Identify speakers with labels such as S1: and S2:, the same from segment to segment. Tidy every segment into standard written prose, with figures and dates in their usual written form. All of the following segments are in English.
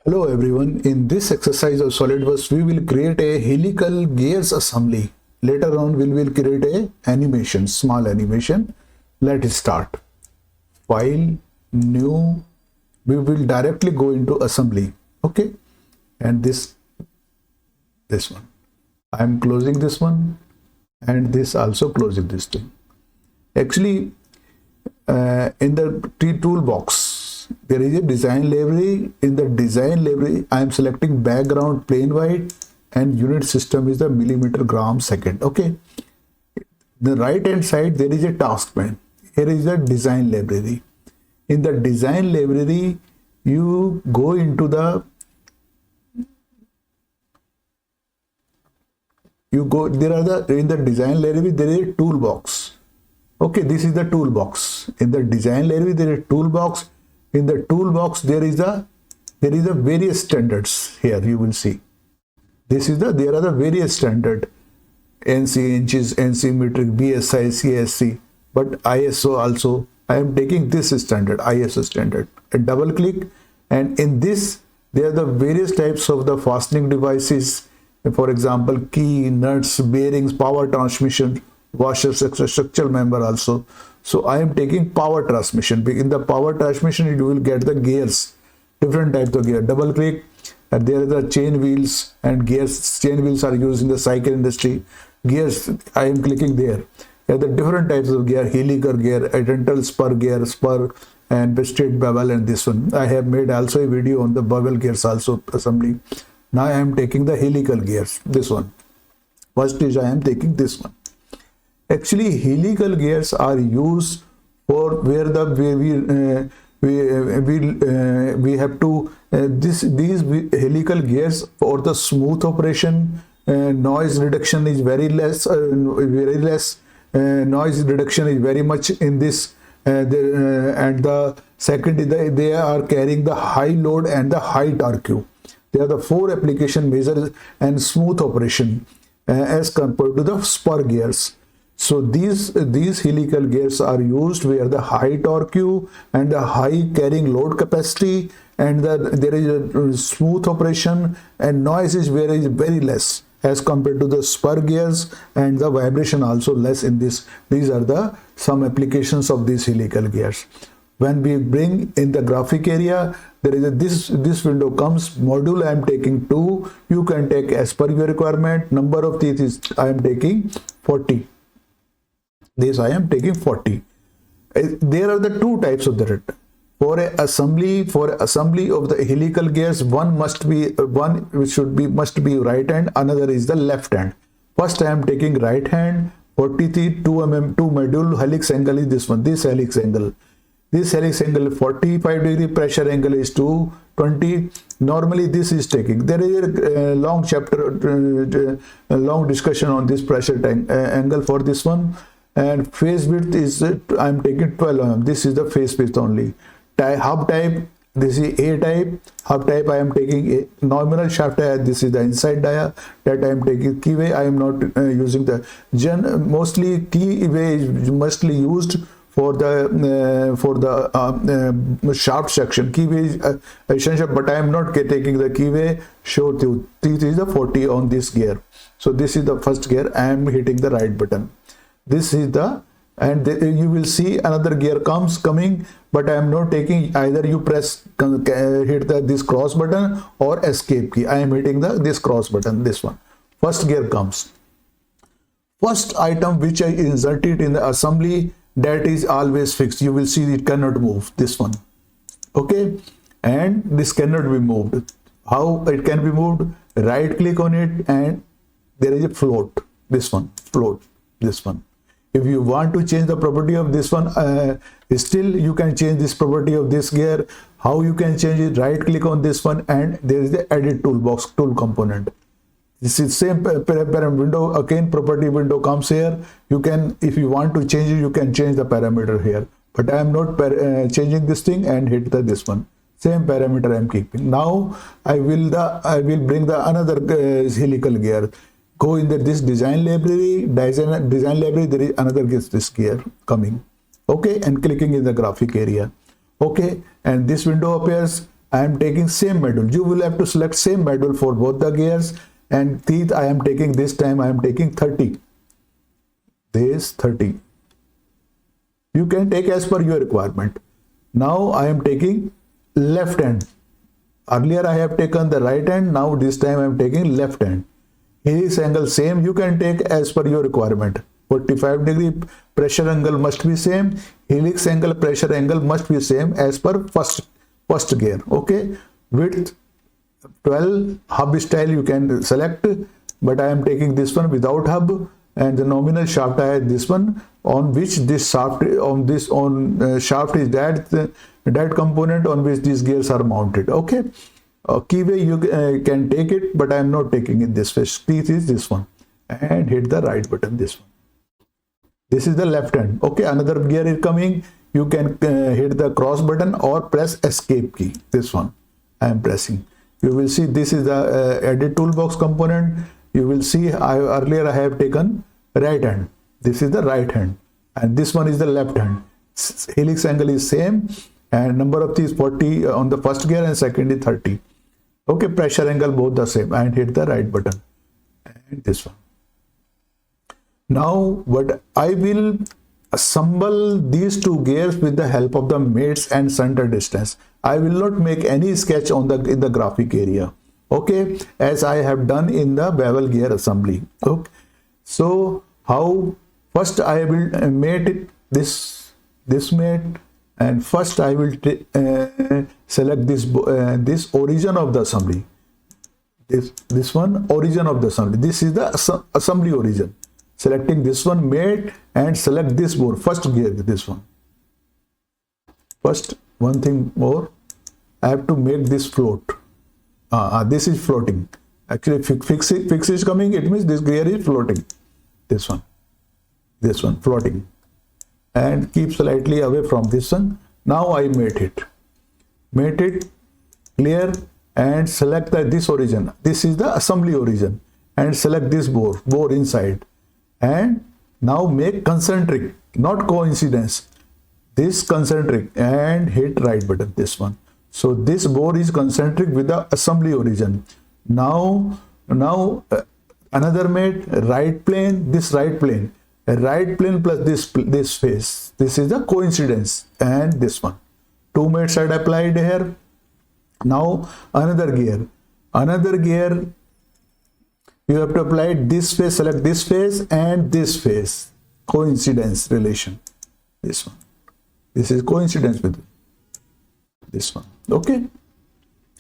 S1: Hello everyone, in this exercise of SolidWorks we will create a helical gears assembly. Later on we will create a animation, small animation. Let us start. File, new, we will directly go into assembly. Okay, and this one. I am closing this one and this also closing this thing. Actually, in the toolbox, there is a design library. In the design library, I am selecting background plain white and unit system is the millimeter gram second. Okay. The right hand side, there is a task pane. Here is the design library. In the design library, you go into the in the design library there is a toolbox. Okay, this is the toolbox. In the design library there is a toolbox. In the toolbox there is a various standards. Here you will see there are the various standard, NC inches, NC metric, BSI, CSC, but ISO also. I am taking this standard, ISO standard. I double click, and in this there are the various types of the fastening devices. For example, key, nuts, bearings, power transmission, washers, structural member also. So I am taking power transmission. In the power transmission you will get the gears, different types of gear. Double click, and there are the chain wheels and gears. Chain wheels are used in the cycle industry. Gears, I am clicking there. There are the different types of gear: helical gear, dental spur gear, spur, and straight bevel, and this one. I have made also a video on the bevel gears also assembly. Now I am taking the helical gears, this one. First is I am taking this one. Actually, helical gears are used for where we have to these helical gears for the smooth operation. Noise reduction is very less. Noise reduction is very much in this. And the second is they are carrying the high load and the high torque. There are the 4 application measures and smooth operation as compared to the spur gears. So these helical gears are used where the high torque and the high carrying load capacity, and there is a smooth operation, and noise is very less as compared to the spur gears, and the vibration also less in this. These are the some applications of these helical gears. When we bring in the graphic area, there is this window comes. Module I am taking 2. You can take as per your requirement. Number of teeth is I am taking 40. This I am taking 40. There are the 2 types of the written. For assembly of the helical gears, one must be right hand, another is the left hand. First I am taking right hand, 40 teeth, 2 mm, 2 module. Helix angle is this one. This helix angle. This helix angle 45 degree, pressure angle is 220. Normally this is taking. There is a long chapter, a long discussion on this pressure angle for this one. And phase width is I am taking 12 mm. This is the phase width only. Hub type, this is A type. Hub type I am taking a nominal shaft dia. This is the inside dia that I am taking. Keyway I am not using the mostly keyway is mostly used for the shaft section. Keyway is essential, but I am not taking the keyway. Show teeth is the 40 on this gear. So this is the first gear. I am hitting the right button. This is you will see another gear coming, but I am not taking. Either you hit this cross button or escape key. I am hitting this cross button. This one. First gear comes. First item which I inserted in the assembly, that is always fixed. You will see it cannot move. This one. Okay, and this cannot be moved. How it can be moved? Right click on it and there is a float. This one. Float. This one. If you want to change the property of this one, still you can change this property of this gear. How you can change it? Right click on this one and there is the edit toolbox tool component. This is same parameter window. Again, property window comes here. You can, if you want to change it, you can change the parameter here. But I am not changing this thing and hit this one. Same parameter I am keeping. Now I will bring the another helical gear. Go in this design library. Design library. There is another this gear coming. Okay, and clicking in the graphic area. Okay, and this window appears. I am taking same module. You will have to select same module for both the gears. And teeth I am taking this time, I am taking 30. This 30. You can take as per your requirement. Now I am taking left hand. Earlier I have taken the right hand. Now this time I am taking left hand. Helix angle same. You can take as per your requirement. 45-degree pressure angle must be same. Helix angle, pressure angle must be same as per first gear. Okay. Width 12, hub style you can select, but I am taking this one without hub, and the nominal shaft I have this one, on which this shaft shaft is that component on which these gears are mounted. Okay. Keyway you can take it, but I am not taking it this way. Teeth is this one, and hit the right button, this one. This is the left hand. Okay, another gear is coming. You can hit the cross button or press escape key. This one I am pressing. You will see this is the edit toolbox component. You will see earlier I have taken right hand. This is the right hand, and this one is the left hand. Helix angle is same, and number of these 40 on the first gear and second is 30. Okay, pressure angle both the same, and hit the right button, and this one. Now what I will assemble these two gears with the help of the mates and center distance. I will not make any sketch on in the graphic area. Okay, as I have done in the bevel gear assembly. Okay, so how first I will mate it, this mate, and first I will select this origin of the assembly. This one, origin of the assembly. This is the assembly origin. Selecting this one, mate, and select this board, first gear, this one. First, one thing more, I have to make this float. This is floating. Actually, fix is coming, it means this gear is floating. This one, floating. And keep slightly away from this one. Now I mate it. Mate it, clear, and select this origin. This is the assembly origin. And select this bore inside. And now make concentric, not coincidence. This concentric, and hit right button, this one. So this bore is concentric with the assembly origin. Now another mate, right plane, this right plane. Right plane plus this face. This is the coincidence, and this one. Two mates are applied here. Now another gear. You have to apply this face, select this face and this face. Coincidence relation. This one. This is coincidence with this one. Okay.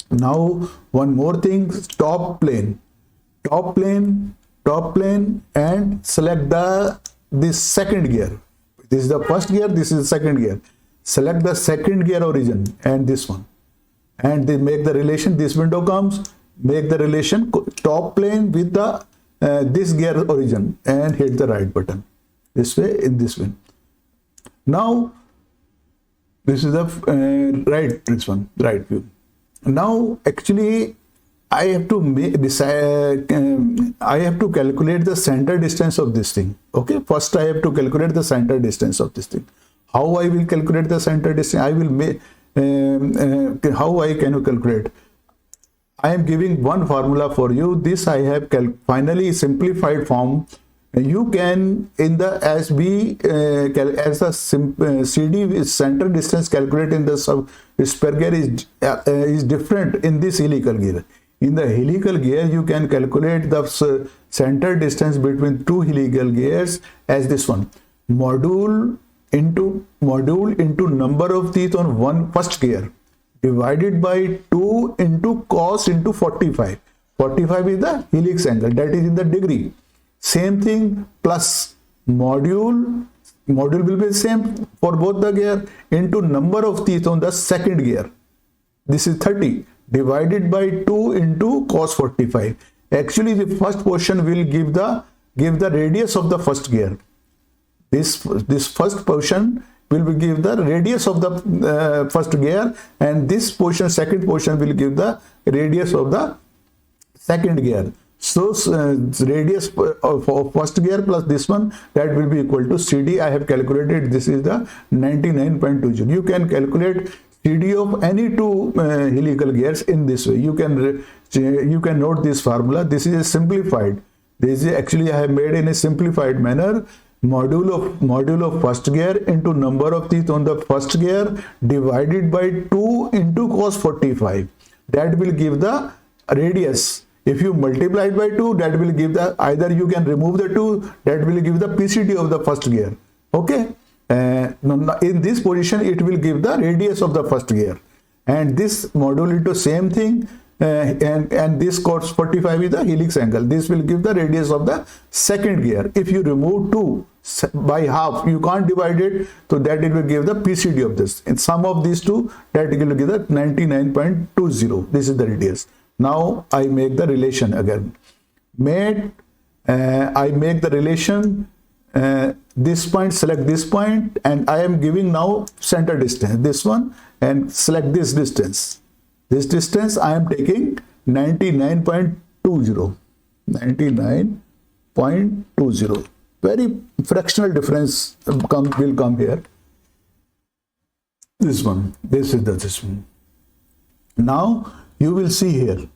S1: Now one more thing, top plane, and select this second gear. This is the first gear, this is the second gear. Select the second gear origin and this one. And they make the relation, this window comes, make the relation top plane with the this gear origin, and hit the right button. This way, in this way. Now this is the right view. Now actually I have to I have to calculate the center distance of this thing. Okay, first I have to calculate the center distance of this thing. How I will calculate the center distance? I will make how I can calculate? I am giving one formula for you. This I have finally simplified form. You can in the as the CD center distance calculated in the spare gear is different in this helical gear. In the helical gear, you can calculate the center distance between two helical gears as this one: module into number of teeth on one first gear divided by 2 into cos into 45. 45 is the helix angle, that is in the degree. Same thing plus module will be the same for both the gear into number of teeth on the second gear. This is 30 divided by 2 into cos 45. Actually, the first portion will give the radius of the first gear. This first portion will give the radius of the first gear, and this portion, second portion, will give the radius of the second gear. So radius of first gear plus this one, that will be equal to CD. I have calculated, this is the 99.20. You can calculate CD of any two helical gears in this way. You can note this formula. This is a simplified. This is actually I have made in a simplified manner. Module of first gear into number of teeth on the first gear divided by 2 into cos 45. That will give the radius. If you multiply it by 2, that will give the, either you can remove the 2, that will give the PCD of the first gear. Okay. In this position, it will give the radius of the first gear. And this module into same thing. And this cos 45 is the helix angle. This will give the radius of the second gear. If you remove 2 by half, you can't divide it, so that it will give the PCD of this. And sum of these two, that will give the 99.20. This is the radius. Now I make the relation again. I make the relation. This point, select this point, and I am giving now center distance, this one, and select this distance. This distance I am taking 99.20. 99.20. Very fractional difference will come here. This one. This is this one. Now you will see here.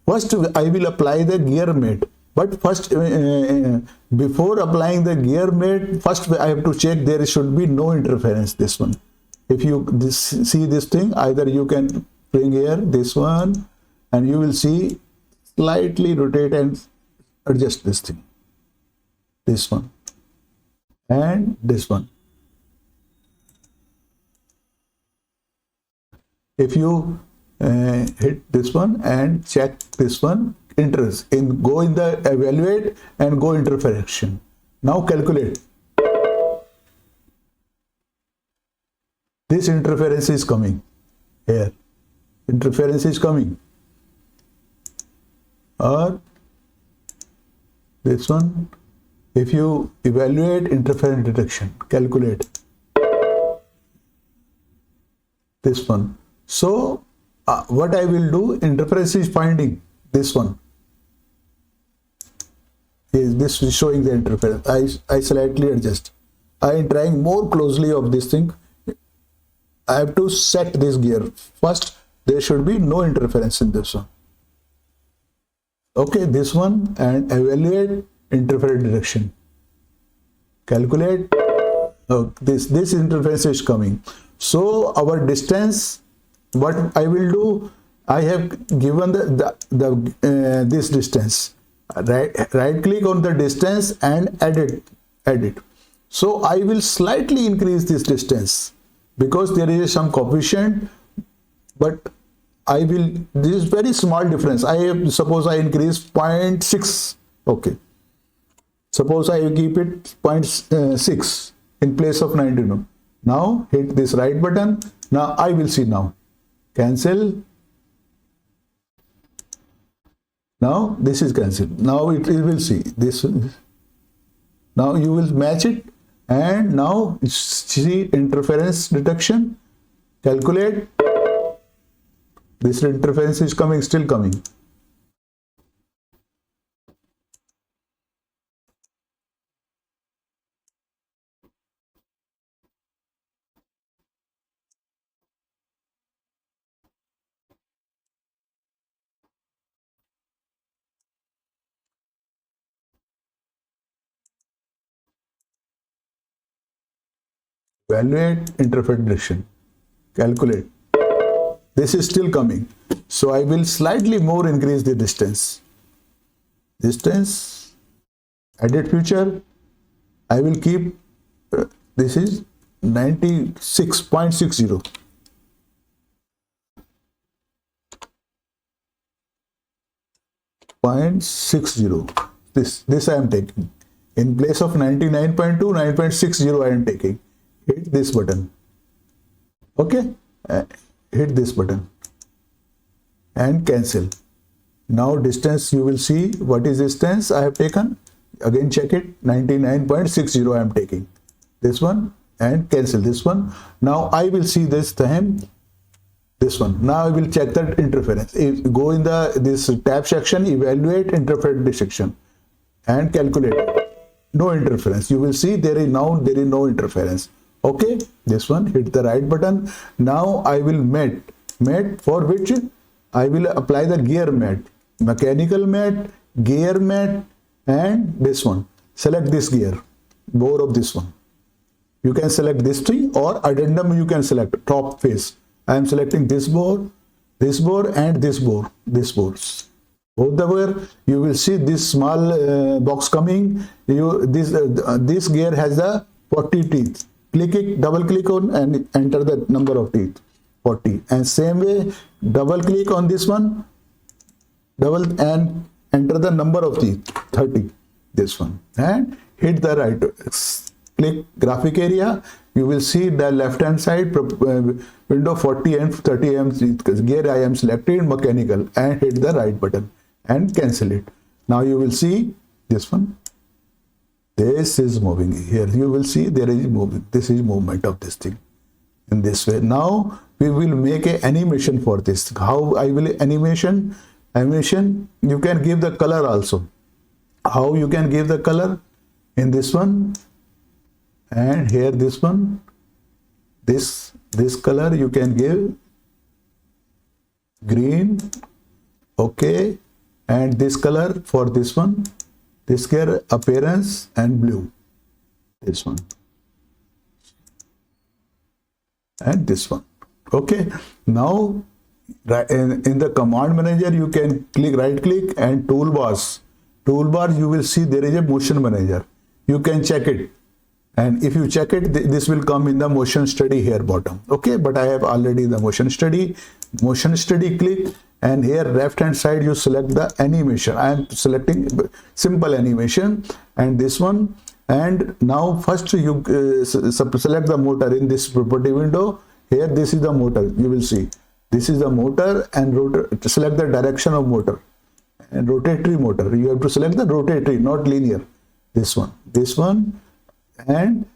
S1: First I will apply the gear mate. But first, before applying the gear mate, first I have to check there should be no interference. This one. If you see this thing, either you can bring here this one, and you will see slightly rotate and adjust this thing. This one and this one. If you hit this one and check this one, go in the evaluate and go interference. Now calculate. This interference is coming here. Interference is coming. Or this one. If you evaluate interference detection, calculate this one. So what I will do, interference is finding this one. This is showing the interference. I slightly adjust. I am trying more closely of this thing. I have to set this gear. First, there should be no interference in this one. Okay, this one, and evaluate interference direction. Calculate. This interference is coming. So our distance, what I will do, I have given this distance. Right click on the distance and edit. So I will slightly increase this distance because there is some coefficient, but this is very small difference. Suppose I increase 0.6. Okay. Suppose I keep it 0.6 in place of 99. Now hit this right button. Now I will see now. Cancel. Now this is cancelled. Now it will see this. Now you will match it, and now see interference detection. Calculate. This interference is coming, still coming. Evaluate interference direction. Calculate. This is still coming. So I will slightly more increase the distance. Distance. Edit feature. I will keep. This is 96.60. This I am taking. In place of 99.2, 9.60 I am taking. Hit this button. Okay. Hit this button and cancel. Now distance, you will see what is distance I have taken. Again check it. 99.60 I am taking. This one and cancel this one. Now I will see this time. This one. Now I will check that interference. Go in this tab section, evaluate interference section, and calculate. No interference. You will see there is no interference. Okay, this one, hit the right button. Now I will mate for which I will apply the gear mate, mechanical mate, gear mate, and this one. Select this gear, bore of this one. You can select this thing, or addendum you can select top face. I am selecting this bore, and this bore, this bores. Both the way you will see this small box coming. This gear has the 40 teeth. Click it, double click on and enter the number of teeth, 40. And same way, double click on this one, double and enter the number of teeth, 30. This one, and hit the right. Click graphic area. You will see the left hand side window 40 and 30 mm gear. I am selected mechanical and hit the right button and cancel it. Now you will see this one. This is moving. Here you will see there is moving. This is movement of this thing in this way. Now we will make a animation for this. How I will animation? You can give the color also. How you can give the color? In this one, and here this one, this color you can give green, okay, and this color for this one, this gear appearance, and blue, this one, and this one. Okay, now in the command manager you can right click and toolbars you will see there is a motion manager. You can check it, and if you check it, this will come in the motion study here bottom. Okay, but I have already the motion study click, and here left hand side you select the animation. I am selecting simple animation, and this one. And now first you select the motor in this property window. Here this is the motor. You will see this is the motor, and select the direction of motor and rotatory motor. You have to select the rotatory, not linear. This one, and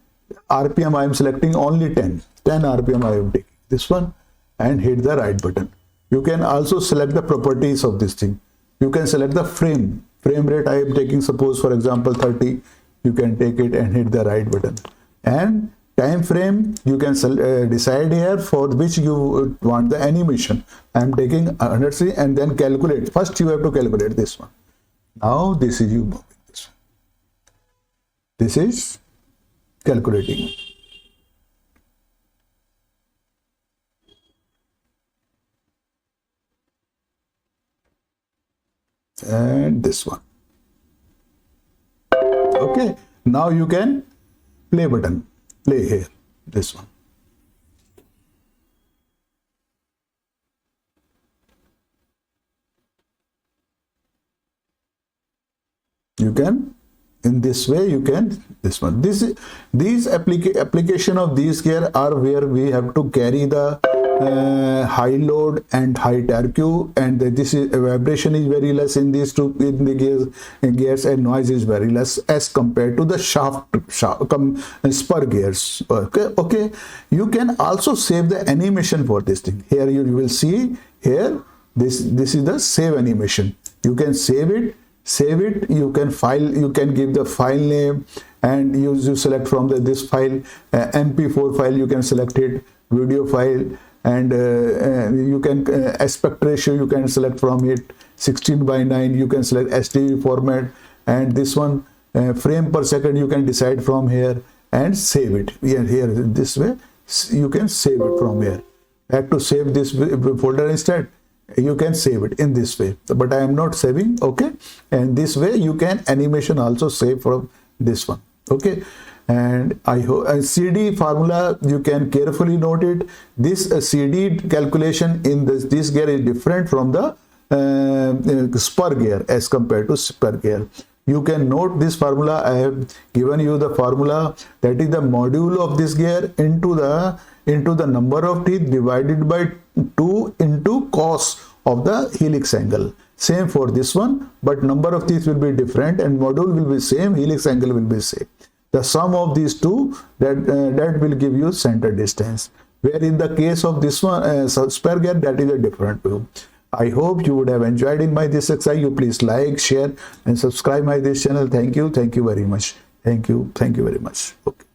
S1: RPM I am selecting only 10 RPM I am taking this one, and hit the right button. You can also select the properties of this thing. You can select the frame rate. I am taking, suppose for example 30. You can take it and hit the right button. And time frame you can decide here for which you want the animation. I am taking 100, and then calculate. First you have to calculate this one. Now this is you moving this one. This is calculating. And this one. Okay, now you can play button. Play here, this one. You can, in this way you can, this one. These application of these gear are where we have to carry the high load and high RQ, and this is vibration is very less in these two in the gears, and noise is very less as compared to the spur gears. Okay. You can also save the animation for this thing. Here you will see here this is the save animation. You can save it. You can give the file name, and you select from this file, MP4 file. You can select it, video file. And you can aspect ratio you can select from it, 16:9. You can select SD format, and this one frame per second you can decide from here and save it. Here this way you can save it from here. I have to save this folder instead. You can save it in this way, but I am not saving. Okay, and this way you can animation also save from this one. Okay. And I hope CD formula you can carefully note it. This CD calculation in this gear is different from the spur gear as compared to spur gear. You can note this formula. I have given you the formula, that is the module of this gear into the number of teeth divided by 2 into cos of the helix angle. Same for this one, but number of teeth will be different and module will be same, helix angle will be same. The sum of these two that will give you center distance. Where in the case of this one spur gear, that is a different view. I hope you would have enjoyed in my this exercise. You please like, share, and subscribe my this channel. Thank you very much. Thank you very much. Okay.